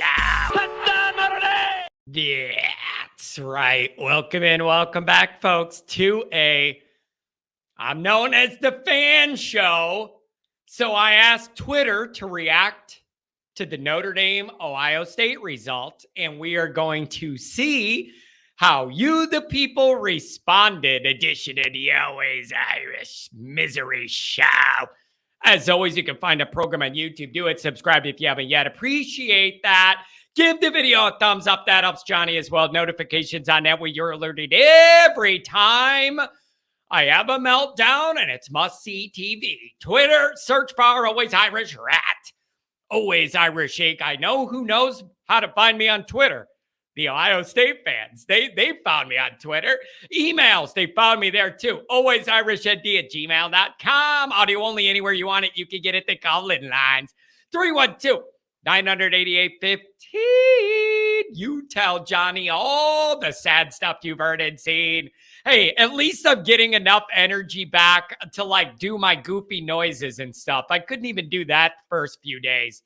Show. That's right. Welcome in, welcome back, folks, to I'm known as the Fan Show. So I asked Twitter to react to the Notre Dame Ohio State result, and we are going to see how you, the people, responded. Edition of the Always Irish Misery Show. As always, you can find a program on YouTube. Do it. Subscribe if you haven't yet. Appreciate that. Give the video a thumbs up. That helps Johnny as well. Notifications on that way you're alerted every time I have a meltdown, and it's must-see TV. Twitter, search bar, Always Irish Rat. Always Irish Shake. I know who knows how to find me on Twitter. The Ohio State fans. They found me on Twitter. Emails, they found me there too. alwaysirishd@gmail.com. Audio only anywhere you want it. You can get it. The call-in lines. 312-988-15. You tell Johnny all the sad stuff you've heard and seen. Hey, at least I'm getting enough energy back to like do my goofy noises and stuff. I couldn't even do that first few days.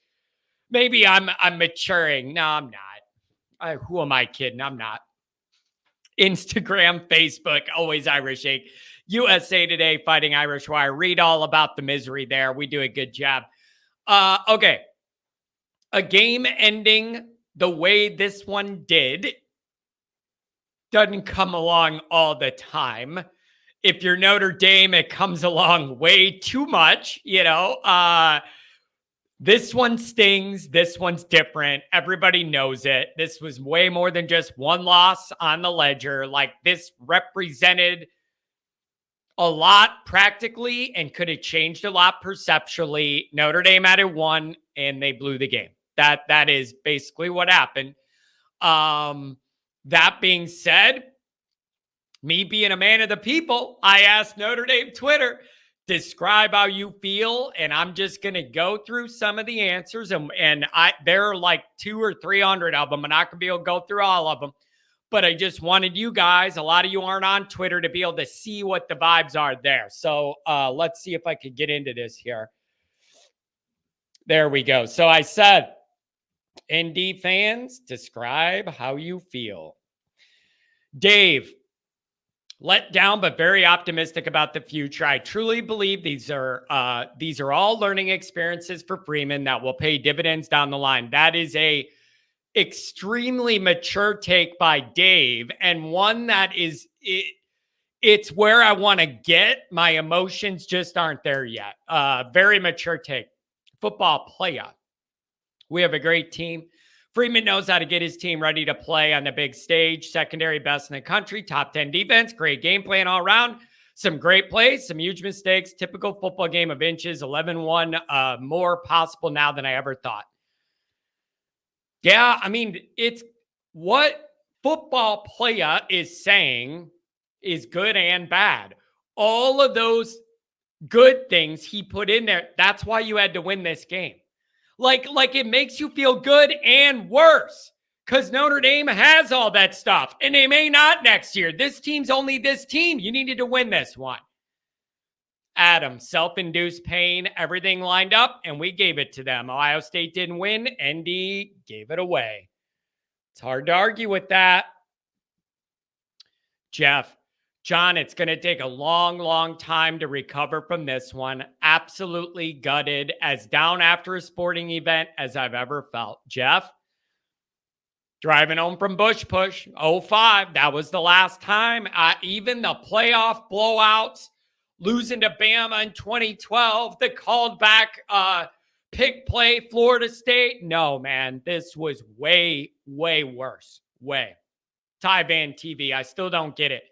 Maybe I'm maturing. No, I'm not. Who am I kidding? I'm not. Instagram, Facebook, Always Irish Shake. USA Today, Fighting Irish Wire. Read all about the misery there. We do a good job. Okay. A game ending the way this one did doesn't come along all the time. If you're Notre Dame, it comes along way too much, This one stings. This one's different. Everybody knows it. This was way more than just one loss on the ledger. Like, this represented a lot practically and could have changed a lot perceptually. Notre Dame had it won, and they blew the game. That is basically what happened. That being said, me being a man of the people, I asked Notre Dame Twitter, describe how you feel, and I'm just going to go through some of the answers, and there are like 200 or 300 of them. I'm not going to be able to go through all of them, but I just wanted you guys, a lot of you aren't on Twitter, to be able to see what the vibes are there. So let's see if I could get into this here. There we go. So I said, ND fans, describe how you feel. Dave, let down, but very optimistic about the future. I truly believe these are all learning experiences for Freeman that will pay dividends down the line. That is a extremely mature take by Dave, and one that is it's where I want to get. My emotions just aren't there yet. Very mature take. Football player. We have a great team. Freeman knows how to get his team ready to play on the big stage. Secondary best in the country. Top 10 defense. Great game plan all around. Some great plays. Some huge mistakes. Typical football game of inches. 11-1. More possible now than I ever thought. Yeah, I mean, it's what football player is saying is good and bad. All of those good things he put in there. That's why you had to win this game. Like it makes you feel good and worse because Notre Dame has all that stuff, and they may not next year. This team's only this team. You needed to win this one. Adam, self-induced pain, everything lined up, and we gave it to them. Ohio State didn't win. ND gave it away. It's hard to argue with that. Jeff, John, it's going to take a long, long time to recover from this one. Absolutely gutted, as down after a sporting event as I've ever felt. Jeff, driving home from Bush Push, 05, that was the last time. Even the playoff blowouts, losing to Bama in 2012, the called back pick play, Florida State. No, man, this was way, way worse. Way. Ty Van TV, I still don't get it.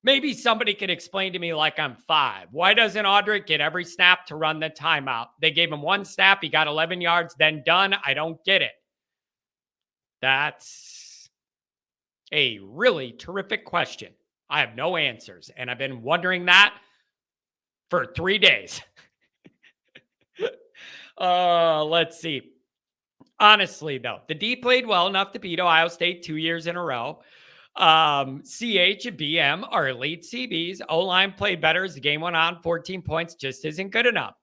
Maybe somebody could explain to me like I'm 5. Why doesn't Audric get every snap to run the timeout? They gave him one snap. He got 11 yards, then done. I don't get it. That's a really terrific question. I have no answers, and I've been wondering that for 3 days. Let's see. Honestly, though, the D played well enough to beat Ohio State 2 years in a row. CH and BM are elite CBs. O-line played better as the game went on. 14 points just isn't good enough.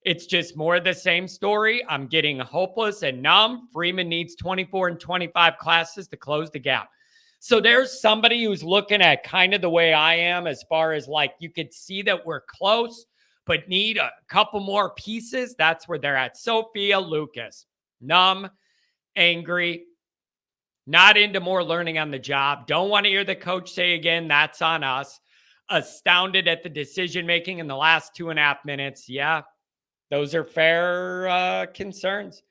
It's just more of the same story. I'm getting hopeless and numb. Freeman needs 24 and 25 classes to close the gap. So there's somebody who's looking at kind of the way I am, as far as like you could see that we're close, but need a couple more pieces. That's where they're at. Sophia Lucas, numb, angry, not into more learning on the job. Don't want to hear the coach say again, that's on us. Astounded at the decision making in the last 2.5 minutes. Yeah, those are fair concerns.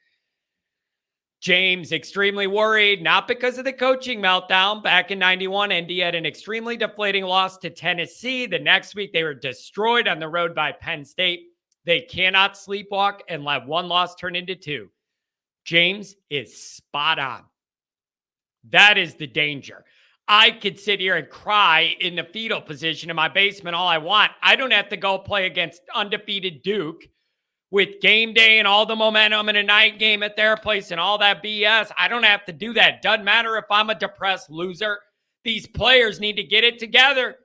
James, extremely worried, not because of the coaching meltdown. Back in 91, ND had an extremely deflating loss to Tennessee. The next week, they were destroyed on the road by Penn State. They cannot sleepwalk and let one loss turn into two. James is spot on. That is the danger. I could sit here and cry in the fetal position in my basement all I want. I don't have to go play against undefeated Duke with game day and all the momentum in a night game at their place and all that BS. I don't have to do that. Doesn't matter if I'm a depressed loser. These players need to get it together.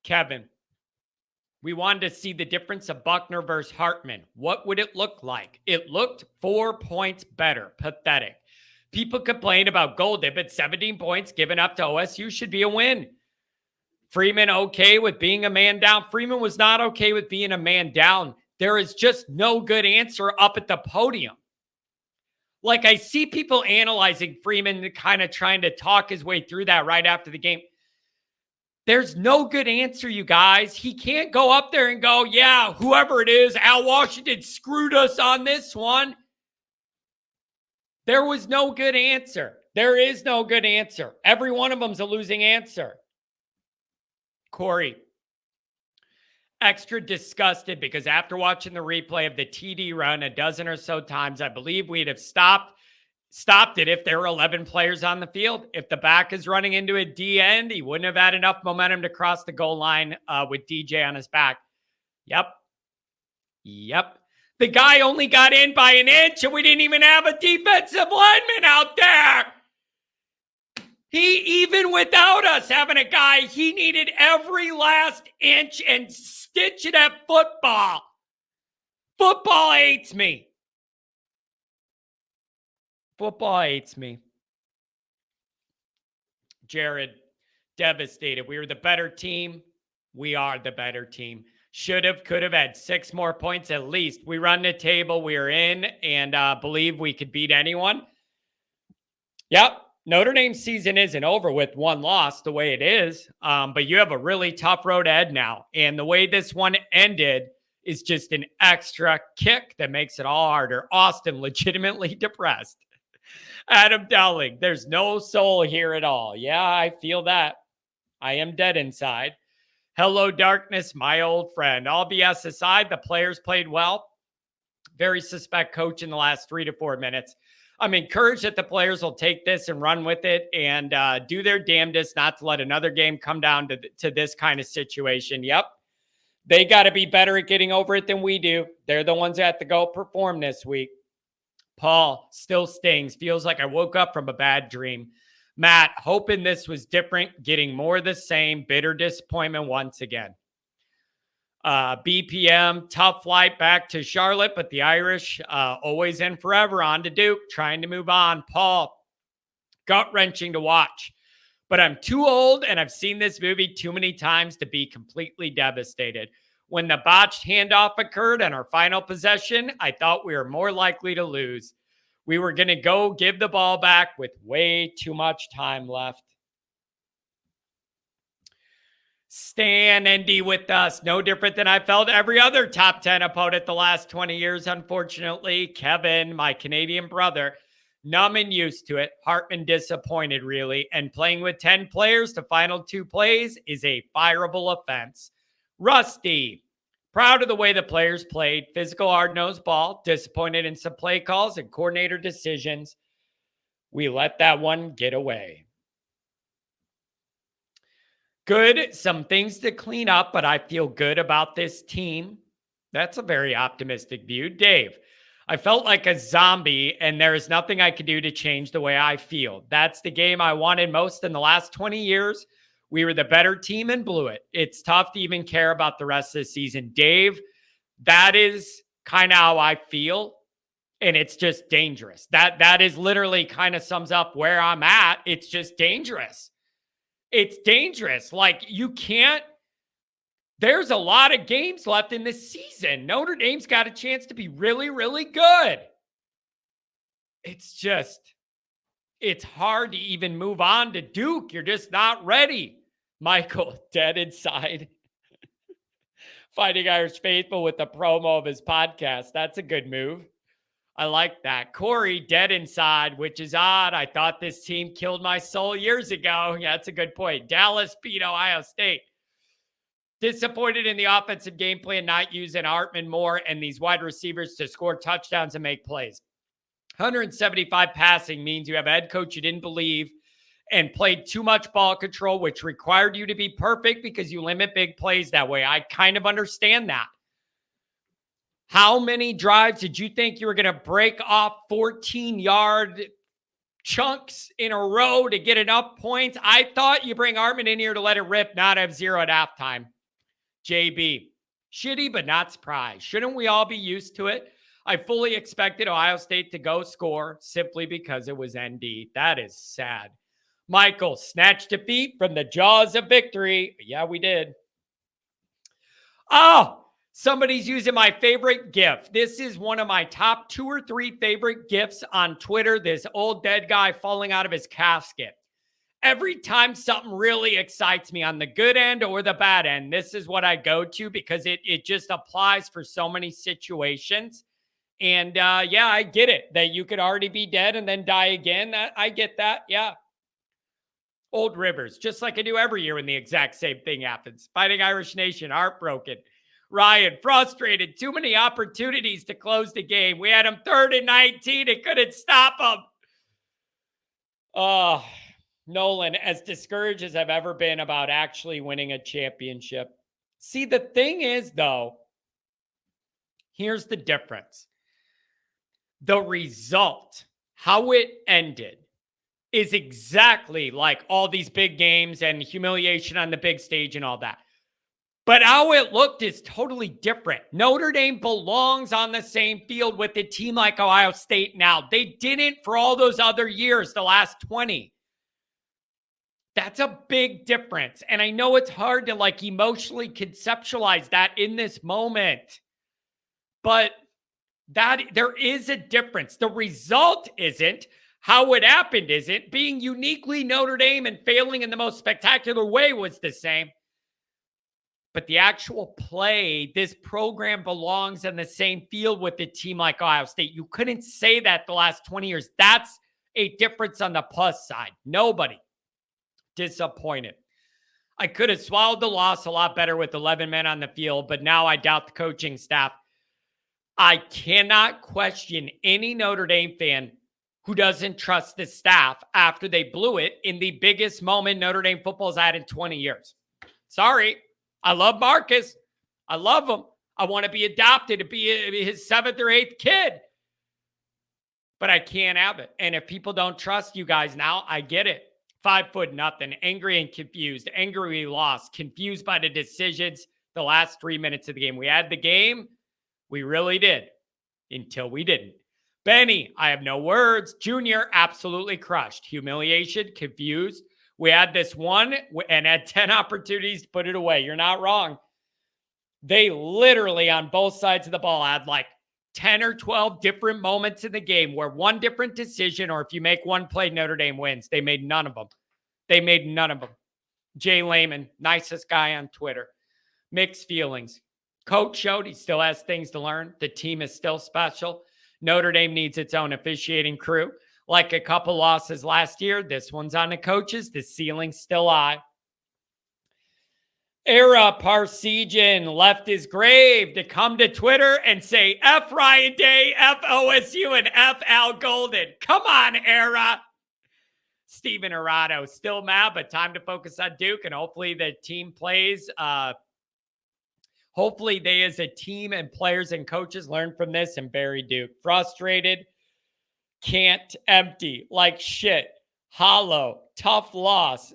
Kevin, we wanted to see the difference of Buckner versus Hartman. What would it look like? It looked 4 points better. Pathetic. People complain about Golden, but 17 points given up to OSU should be a win. Freeman okay with being a man down? Freeman was not okay with being a man down. There is just no good answer up at the podium. Like, I see people analyzing Freeman, kind of trying to talk his way through that right after the game. There's no good answer, you guys. He can't go up there and go, yeah, whoever it is, Al Washington screwed us on this one. There was no good answer. There is no good answer. Every one of them's a losing answer. Corey, extra disgusted because after watching the replay of the TD run a dozen or so times, I believe we'd have stopped it if there were 11 players on the field. If the back is running into a D end, he wouldn't have had enough momentum to cross the goal line with DJ on his back. Yep. The guy only got in by an inch, and we didn't even have a defensive lineman out there. Even without us having a guy, he needed every last inch and stitch it at football. Football hates me. Football hates me. Jared, devastated. We were the better team. We are the better team. Should have, could have had 6 more points at least. We run the table. We are in and believe we could beat anyone. Yep. Notre Dame season isn't over with one loss the way it is, but you have a really tough road ahead now. And the way this one ended is just an extra kick that makes it all harder. Austin, legitimately depressed. Adam Dowling, there's no soul here at all. Yeah, I feel that. I am dead inside. Hello, darkness, my old friend. All BS aside, the players played well. Very suspect coach in the last 3 to 4 minutes. I'm encouraged that the players will take this and run with it and do their damnedest not to let another game come down to this kind of situation. Yep. They got to be better at getting over it than we do. They're the ones that have to go perform this week. Paul, still stings. Feels like I woke up from a bad dream. Matt, hoping this was different, getting more the same. Bitter disappointment once again. BPM, tough flight back to Charlotte, but the Irish always and forever on to Duke, trying to move on. Paul, gut-wrenching to watch, but I'm too old and I've seen this movie too many times to be completely devastated. When the botched handoff occurred on our final possession, I thought we were more likely to lose. We were going to go give the ball back with way too much time left. Stan ND with us. No different than I felt every other top 10 opponent the last 20 years, unfortunately. Kevin, my Canadian brother, numb and used to it. Hartman disappointed, really. And playing with 10 players to final 2 plays is a fireable offense. Rusty, proud of the way the players played. Physical, hard-nosed ball. Disappointed in some play calls and coordinator decisions. We let that one get away. Good. Some things to clean up, but I feel good about this team. That's a very optimistic view. Dave, I felt like a zombie, and there is nothing I could do to change the way I feel. That's the game I wanted most in the last 20 years. We were the better team and blew it. It's tough to even care about the rest of the season. Dave, That is kind of how I feel. And it's just dangerous. That is literally kind of sums up where I'm at. It's just dangerous. It's dangerous. Like you can't, there's a lot of games left in this season. Notre Dame's got a chance to be really, really good. It's just, it's hard to even move on to Duke. You're just not ready. Michael, dead inside. Fighting Irish Faithful with the promo of his podcast. That's a good move. I like that. Corey, dead inside, which is odd. I thought this team killed my soul years ago. Yeah, that's a good point. Dallas beat Ohio State. Disappointed in the offensive game plan, not using Hartman more and these wide receivers to score touchdowns and make plays. 175 passing means you have a head coach you didn't believe and played too much ball control, which required you to be perfect because you limit big plays that way. I kind of understand that. How many drives did you think you were going to break off 14-yard chunks in a row to get enough points? I thought you bring Hartman in here to let it rip, not have 0 at halftime. JB, shitty but not surprised. Shouldn't we all be used to it? I fully expected Ohio State to go score simply because it was ND. That is sad. Michael, snatched defeat from the jaws of victory. Yeah, we did. Oh, somebody's using my favorite GIF. This is one of my top 2 or 3 favorite GIFs on Twitter. This old dead guy falling out of his casket. Every time something really excites me on the good end or the bad end, this is what I go to because it just applies for so many situations. And yeah, I get it that you could already be dead and then die again. I get that. Yeah. Old Rivers, just like I do every year when the exact same thing happens. Fighting Irish Nation, heartbroken. Ryan, frustrated. Too many opportunities to close the game. We had him 3rd and 19 and couldn't stop him. Oh, Nolan, as discouraged as I've ever been about actually winning a championship. See, the thing is, though, here's the difference. The result, how it ended, is exactly like all these big games and humiliation on the big stage and all that. But how it looked is totally different. Notre Dame belongs on the same field with a team like Ohio State now. They didn't for all those other years, the last 20. That's a big difference. And I know it's hard to like emotionally conceptualize that in this moment. But that there is a difference. The result isn't. How it happened isn't. Being uniquely Notre Dame and failing in the most spectacular way was the same. But the actual play, this program belongs in the same field with a team like Ohio State. You couldn't say that the last 20 years. That's a difference on the plus side. Nobody disappointed. I could have swallowed the loss a lot better with 11 men on the field, but now I doubt the coaching staff. I cannot question any Notre Dame fan who doesn't trust the staff after they blew it in the biggest moment Notre Dame football's had in 20 years. Sorry. I love Marcus. I love him. I want to be adopted to be his 7th or 8th kid. But I can't have it. And if people don't trust you guys now, I get it. 5'0", angry and confused, angry we lost, confused by the decisions the last 3 minutes of the game. We had the game. We really did until we didn't. Benny, I have no words. Junior, absolutely crushed. Humiliation, confused. We had this one and had 10 opportunities to put it away. You're not wrong. They literally on both sides of the ball had like 10 or 12 different moments in the game where one different decision, or if you make one play, Notre Dame wins. They made none of them. They made none of them. Jay Lehman, nicest guy on Twitter. Mixed feelings. Coach showed he still has things to learn. The team is still special. Notre Dame needs its own officiating crew. Like a couple losses last year, this one's on the coaches. The ceiling's still high. Era Parsegian left his grave to come to Twitter and say F Ryan Day, F OSU, and F Al Golden. Come on, Era. Steven Arado still mad, but time to focus on Duke, and hopefully the team plays. Hopefully they as a team and players and coaches learn from this and bury Duke. Frustrated. Can't empty like shit. Hollow. Tough loss.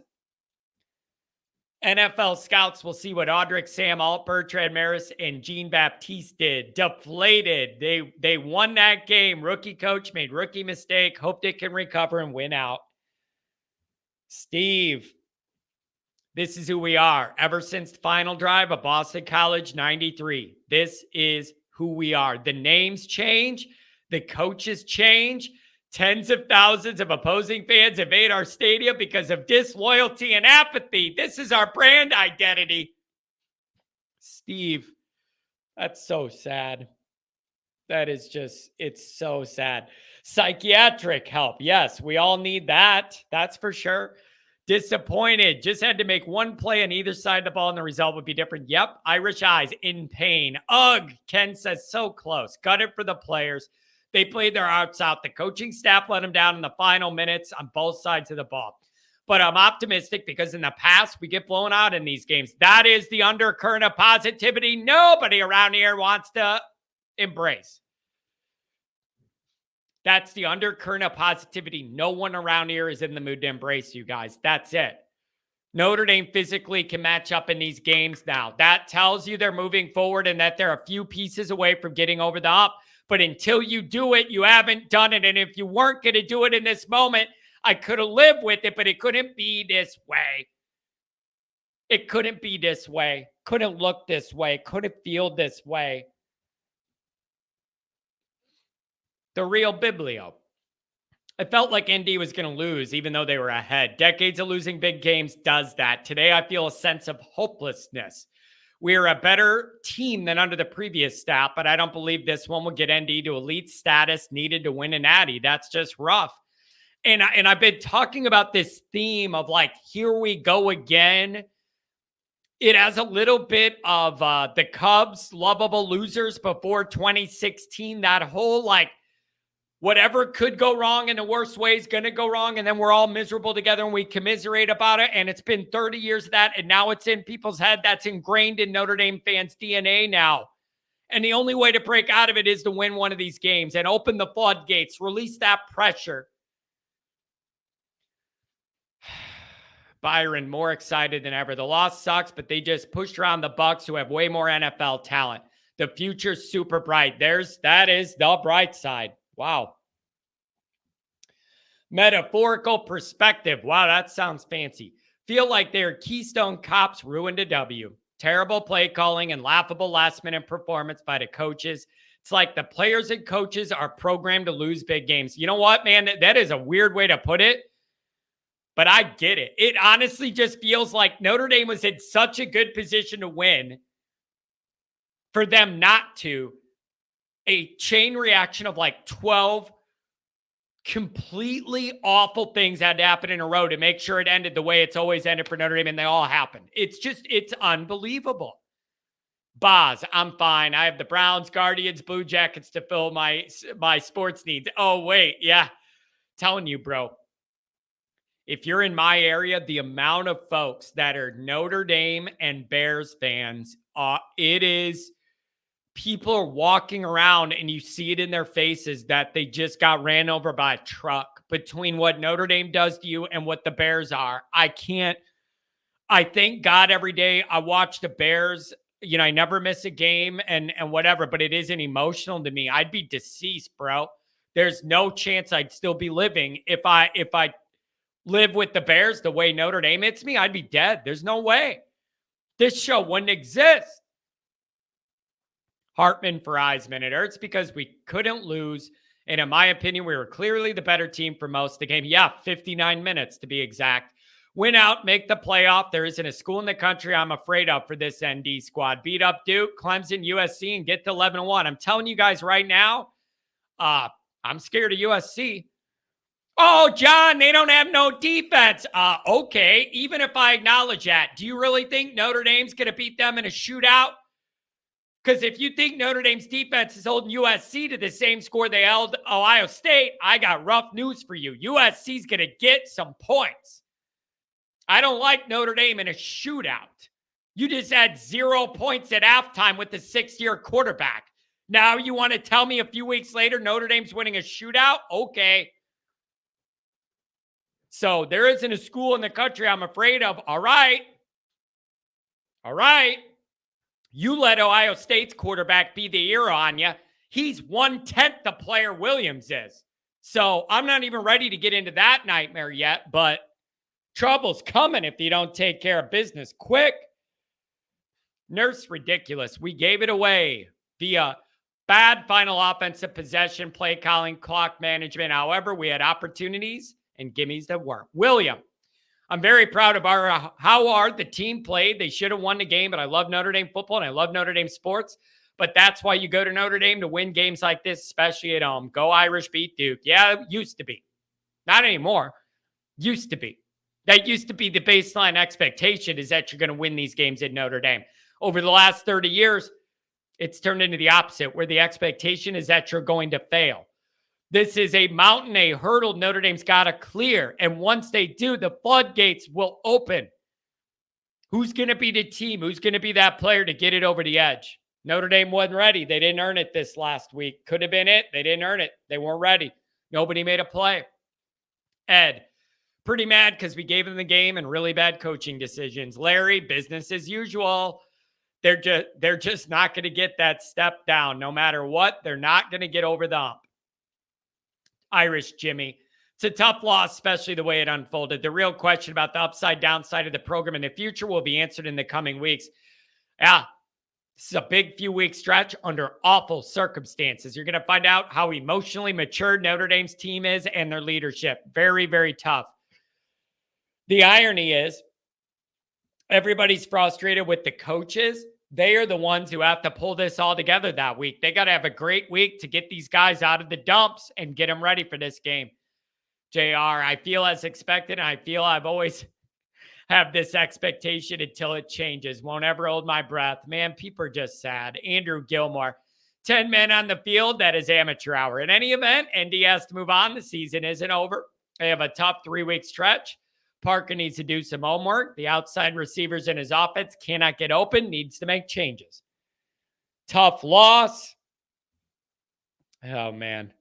NFL scouts will see what Audric, Sam Alt, Bertrand Maris, and Jean Baptiste did. Deflated. They won that game. Rookie coach made rookie mistake. Hope they can recover and win out. Steve, this is who we are. Ever since the final drive of Boston College 93, this is who we are. The names change. The coaches change. Tens of thousands of opposing fans invade our stadium because of disloyalty and apathy. This is our brand identity. Steve, that's so sad. That is just, it's so sad. Psychiatric help. Yes, we all need that. That's for sure. Disappointed. Just had to make one play on either side of the ball and the result would be different. Yep. Irish eyes in pain. Ugh. Ken says so close. Got it for the players. They played their hearts out. The coaching staff let them down in the final minutes on both sides of the ball. But I'm optimistic because in the past, we get blown out in these games. That is the undercurrent of positivity nobody around here wants to embrace. That's the undercurrent of positivity. No one around here is in the mood to embrace you guys. That's it. Notre Dame physically can match up in these games now. That tells you they're moving forward and that they're a few pieces away from getting over the hump. But until you do it, you haven't done it. And if you weren't going to do it in this moment, I could have lived with it, but it couldn't be this way. It couldn't be this way. Couldn't look this way. Couldn't feel this way. The real Biblio. I felt like ND was going to lose, even though they were ahead. Decades of losing big games does that. Today, I feel a sense of hopelessness. We're a better team than under the previous staff, but I don't believe this one will get ND to elite status needed to win an Natty. That's just rough. And I've been talking about this theme of like, here we go again. It has a little bit of the Cubs, lovable losers before 2016. That whole like, whatever could go wrong in the worst way is going to go wrong. And then we're all miserable together and we commiserate about it. And it's been 30 years of that. And now it's in people's head. That's ingrained in Notre Dame fans' DNA now. And the only way to break out of it is to win one of these games and open the floodgates, release that pressure. Byron, more excited than ever. The loss sucks, but they just pushed around the Bucks, who have way more NFL talent. The future's super bright. That is the bright side. Wow. Metaphorical perspective. Wow, that sounds fancy. Feel like their Keystone Cops ruined a W. Terrible play calling and laughable last-minute performance by the coaches. It's like the players and coaches are programmed to lose big games. You know what, man? That is a weird way to put it, but I get it. It honestly just feels like Notre Dame was in such a good position to win for them not to. A chain reaction of like 12 completely awful things had to happen in a row to make sure it ended the way it's always ended for Notre Dame, and they all happened. It's unbelievable. Boz, I'm fine. I have the Browns, Guardians, Blue Jackets to fill my sports needs. Oh, wait. Yeah. Telling you, bro. If you're in my area, the amount of folks that are Notre Dame and Bears fans, it is... People are walking around and you see it in their faces that they just got ran over by a truck between what Notre Dame does to you and what the Bears are. I thank God every day I watch the Bears. You know, I never miss a game and whatever, but it isn't emotional to me. I'd be deceased, bro. There's no chance I'd still be living. If I live with the Bears the way Notre Dame hits me, I'd be dead. There's no way. This show wouldn't exist. Hartman for Eisman. It hurts because we couldn't lose. And in my opinion, we were clearly the better team for most of the game. Yeah, 59 minutes to be exact. Win out, make the playoff. There isn't a school in the country I'm afraid of for this ND squad. Beat up Duke, Clemson, USC, and get to 11-1. I'm telling you guys right now, I'm scared of USC. Oh, John, they don't have no defense. Okay, even if I acknowledge that, do you really think Notre Dame's going to beat them in a shootout? Because if you think Notre Dame's defense is holding USC to the same score they held Ohio State, I got rough news for you. USC's going to get some points. I don't like Notre Dame in a shootout. You just had 0 points at halftime with the sixth-year quarterback. Now you want to tell me a few weeks later Notre Dame's winning a shootout? Okay. So there isn't a school in the country I'm afraid of. All right. All right. You let Ohio State's quarterback be the ear on you. He's 1/10 the player Williams is. So I'm not even ready to get into that nightmare yet, but trouble's coming if you don't take care of business quick. Nurse ridiculous. We gave it away via bad final offensive possession, play calling, clock management. However, we had opportunities and gimmies that weren't. William, I'm very proud of how hard the team played. They should have won the game, but I love Notre Dame football and I love Notre Dame sports. But that's why you go to Notre Dame to win games like this, especially at home. Go Irish, beat Duke. Yeah, it used to be. Not anymore. Used to be. That used to be the baseline expectation, is that you're going to win these games at Notre Dame. Over the last 30 years, it's turned into the opposite, where the expectation is that you're going to fail. This is a mountain, a hurdle Notre Dame's got to clear. And once they do, the floodgates will open. Who's going to be the team? Who's going to be that player to get it over the edge? Notre Dame wasn't ready. They didn't earn it this last week. Could have been it. They didn't earn it. They weren't ready. Nobody made a play. Ed, pretty mad because we gave them the game and really bad coaching decisions. Larry, business as usual. They're just not going to get that step down. No matter what, they're not going to get over the hump. Irish Jimmy. It's a tough loss, especially the way it unfolded. The real question about the upside downside of the program in the future will be answered in the coming weeks. Yeah, this is a big few week stretch under awful circumstances. You're going to find out how emotionally matured Notre Dame's team is and their leadership. Very, very tough. The irony is everybody's frustrated with the coaches. They are the ones who have to pull this all together that week. They got to have a great week to get these guys out of the dumps and get them ready for this game. JR, I feel as expected, and I feel I've always have this expectation until it changes. Won't ever hold my breath. Man, people are just sad. Andrew Gilmore, 10 men on the field. That is amateur hour. In any event, ND has to move on. The season isn't over. They have a tough 3-week stretch. Parker needs to do some homework. The outside receivers in his offense cannot get open, needs to make changes. Tough loss. Oh, man.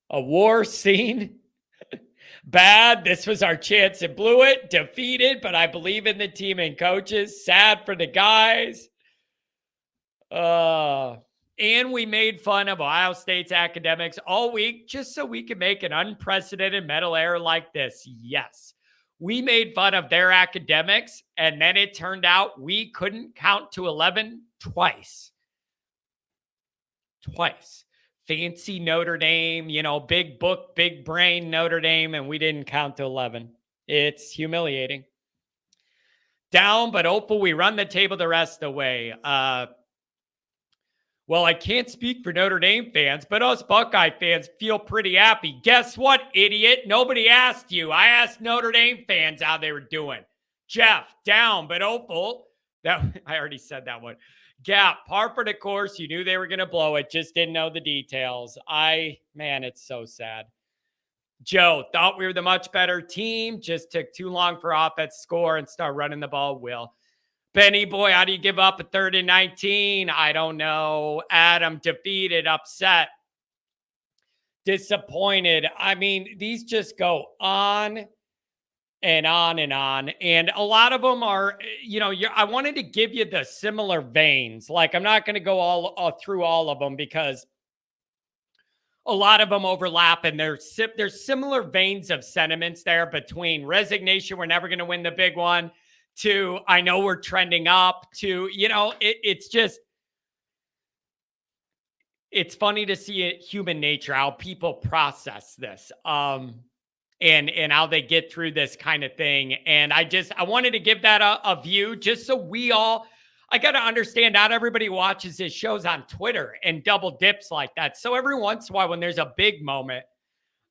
A war scene. Bad. This was our chance and blew it. Defeated, but I believe in the team and coaches. Sad for the guys. And we made fun of Ohio State's academics all week just so we could make an unprecedented mental error like this. Yes. We made fun of their academics, and then it turned out we couldn't count to 11 twice. Twice. Fancy Notre Dame, big book, big brain Notre Dame, and we didn't count to 11. It's humiliating. Down, but hopeful we run the table the rest of the way. Well, I can't speak for Notre Dame fans, but us Buckeye fans feel pretty happy. Guess what, idiot? Nobody asked you. I asked Notre Dame fans how they were doing. Jeff, down, but hopeful. I already said that one. Gap, par for the course. You knew they were going to blow it. Just didn't know the details. Man, it's so sad. Joe, thought we were the much better team. Just took too long for offense to score and start running the ball. Will. Benny boy, how do you give up a 3rd and 19? I don't know. Adam, defeated, upset, disappointed. I mean, these just go on and on and on. And a lot of them are, I wanted to give you the similar veins. Like, I'm not going to go all through all of them because a lot of them overlap, and there's similar veins of sentiments there between resignation, we're never going to win the big one, to I know we're trending up, to, it's funny to see it, human nature, how people process this, and how they get through this kind of thing. And I wanted to give that a view just so I got to understand not everybody watches his shows on Twitter and double dips like that. So every once in a while, when there's a big moment,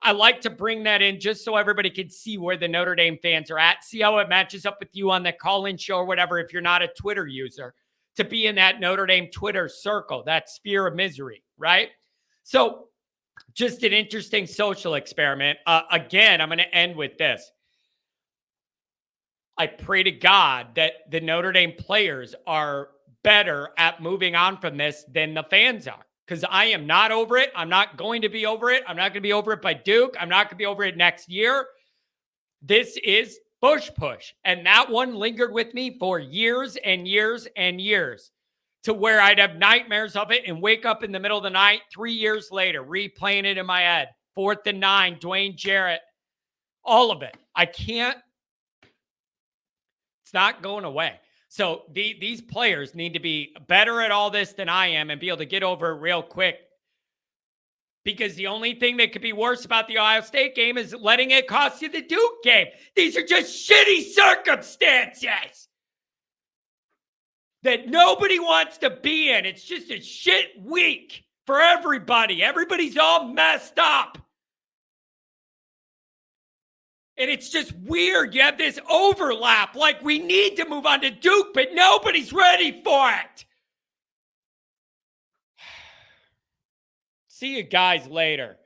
I like to bring that in just so everybody can see where the Notre Dame fans are at, see how it matches up with you on the call-in show or whatever, if you're not a Twitter user, to be in that Notre Dame Twitter circle, that sphere of misery, right? So just an interesting social experiment. Again, I'm going to end with this. I pray to God that the Notre Dame players are better at moving on from this than the fans are. Because I am not over it. I'm not going to be over it. I'm not going to be over it by Duke. I'm not going to be over it next year. This is Bush push. And that one lingered with me for years and years and years, to where I'd have nightmares of it and wake up in the middle of the night 3 years later, replaying it in my head. 4th and 9, Dwayne Jarrett, all of it. I can't, it's not going away. So these players need to be better at all this than I am and be able to get over it real quick. Because the only thing that could be worse about the Ohio State game is letting it cost you the Duke game. These are just shitty circumstances that nobody wants to be in. It's just a shit week for everybody. Everybody's all messed up. And it's just weird. You have this overlap. Like, we need to move on to Duke, but nobody's ready for it. See you guys later.